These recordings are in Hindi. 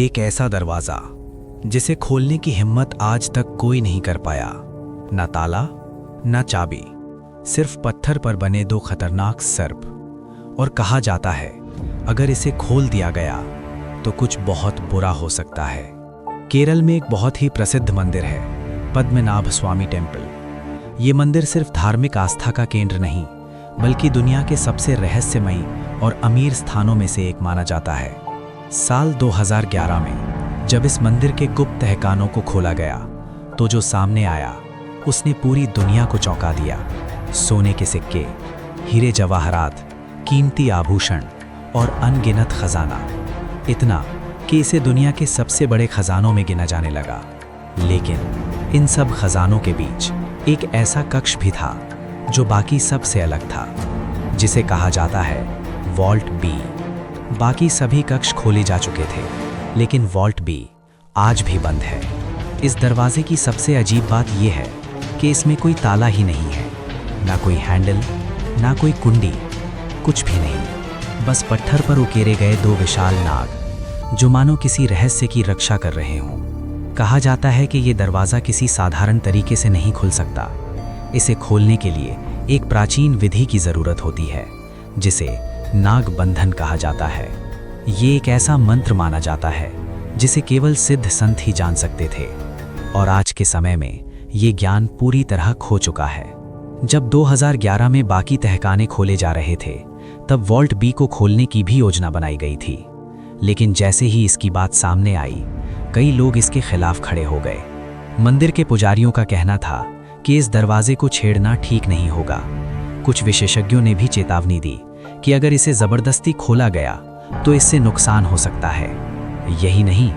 एक ऐसा दरवाज़ा जिसे खोलने की हिम्मत आज तक कोई नहीं कर पाया। न ताला, न चाबी, सिर्फ पत्थर पर बने दो खतरनाक सर्प। और कहा जाता है अगर इसे खोल दिया गया तो कुछ बहुत बुरा हो सकता है। केरल में एक बहुत ही प्रसिद्ध मंदिर है, पद्मनाभ स्वामी टेम्पल। ये मंदिर सिर्फ धार्मिक आस्था का केंद्र नहीं, बल्कि दुनिया के सबसे रहस्यमयी और अमीर स्थानों में से एक माना जाता है। साल 2011 में जब इस मंदिर के गुप्त तहखानों को खोला गया तो जो सामने आया उसने पूरी दुनिया को चौंका दिया। सोने के सिक्के, हीरे जवाहरात, कीमती आभूषण और अनगिनत खजाना, इतना कि इसे दुनिया के सबसे बड़े खजानों में गिना जाने लगा। लेकिन इन सब खजानों के बीच एक ऐसा कक्ष भी था जो बाकी सब से अलग था, जिसे कहा जाता है वॉल्ट बी। बाकी सभी कक्ष खोले जा चुके थे, लेकिन वॉल्ट बी आज भी बंद है। इस दरवाजे की सबसे अजीब बात यह है कि इसमें कोई ताला ही नहीं है, ना कोई हैंडल, ना कोई कुंडी, कुछ भी नहीं। बस पत्थर पर उकेरे गए दो विशाल नाग जो मानो किसी रहस्य की रक्षा कर रहे हों। कहा जाता है कि यह दरवाज़ा किसी साधारण तरीके से नहीं खुल सकता। इसे खोलने के लिए एक प्राचीन विधि की ज़रूरत होती है, जिसे नाग बंधन कहा जाता है। ये एक ऐसा मंत्र माना जाता है जिसे केवल सिद्ध संत ही जान सकते थे, और आज के समय में ये ज्ञान पूरी तरह खो चुका है। जब 2011 में बाकी तहखाने खोले जा रहे थे, तब वॉल्ट बी को खोलने की भी योजना बनाई गई थी। लेकिन जैसे ही इसकी बात सामने आई, कई लोग इसके खिलाफ खड़े हो गए। मंदिर के पुजारियों का कहना था कि इस दरवाजे को छेड़ना ठीक नहीं होगा। कुछ विशेषज्ञों ने भी चेतावनी दी कि अगर इसे जबरदस्ती खोला गया तो इससे नुकसान हो सकता है। यही नहीं,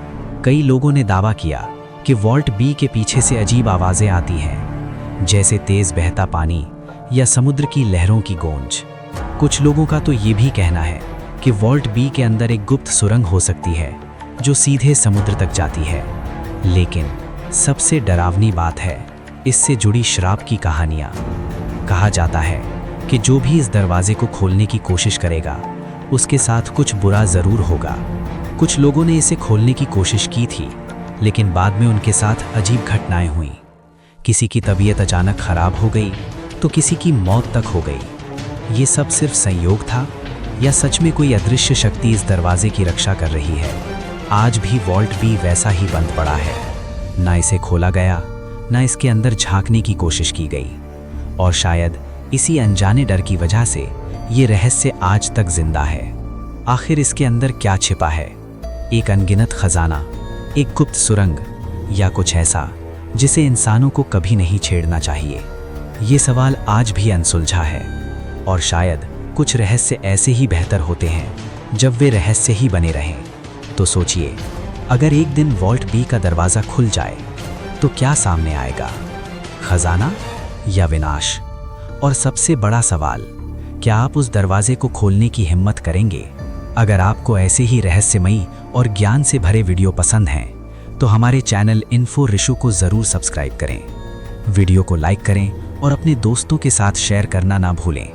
कई लोगों ने दावा किया कि वॉल्ट बी के पीछे से अजीब आवाजें आती हैं, जैसे तेज बहता पानी या समुद्र की लहरों की गूंज। कुछ लोगों का तो ये भी कहना है कि वॉल्ट बी के अंदर एक गुप्त सुरंग हो सकती है जो सीधे समुद्र तक जाती है। लेकिन सबसे डरावनी बात है इससे जुड़ी श्राप की कहानियां। कहा जाता है कि जो भी इस दरवाजे को खोलने की कोशिश करेगा उसके साथ कुछ बुरा जरूर होगा। कुछ लोगों ने इसे खोलने की कोशिश की थी, लेकिन बाद में उनके साथ अजीब घटनाएं हुई। किसी की तबीयत अचानक खराब हो गई तो किसी की मौत तक हो गई। ये सब सिर्फ संयोग था या सच में कोई अदृश्य शक्ति इस दरवाजे की रक्षा कर रही है? आज भी वॉल्ट बी वैसा ही बंद पड़ा है। ना इसे खोला गया, ना इसके अंदर झांकने की कोशिश की गई। और शायद इसी अनजाने डर की वजह से ये रहस्य आज तक जिंदा है। आखिर इसके अंदर क्या छिपा है? एक अनगिनत खजाना, एक गुप्त सुरंग, या कुछ ऐसा जिसे इंसानों को कभी नहीं छेड़ना चाहिए? ये सवाल आज भी अनसुलझा है, और शायद कुछ रहस्य ऐसे ही बेहतर होते हैं जब वे रहस्य ही बने रहें। तो सोचिए, अगर एक दिन वॉल्ट बी का दरवाज़ा खुल जाए तो क्या सामने आएगा? खजाना या विनाश? और सबसे बड़ा सवाल, क्या आप उस दरवाजे को खोलने की हिम्मत करेंगे? अगर आपको ऐसे ही रहस्यमयी और ज्ञान से भरे वीडियो पसंद हैं, तो हमारे चैनल इन्फो ऋषु को ज़रूर सब्सक्राइब करें। वीडियो को लाइक करें और अपने दोस्तों के साथ शेयर करना ना भूलें,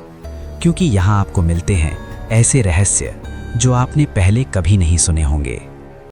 क्योंकि यहाँ आपको मिलते हैं ऐसे रहस्य जो आपने पहले कभी नहीं सुने होंगे।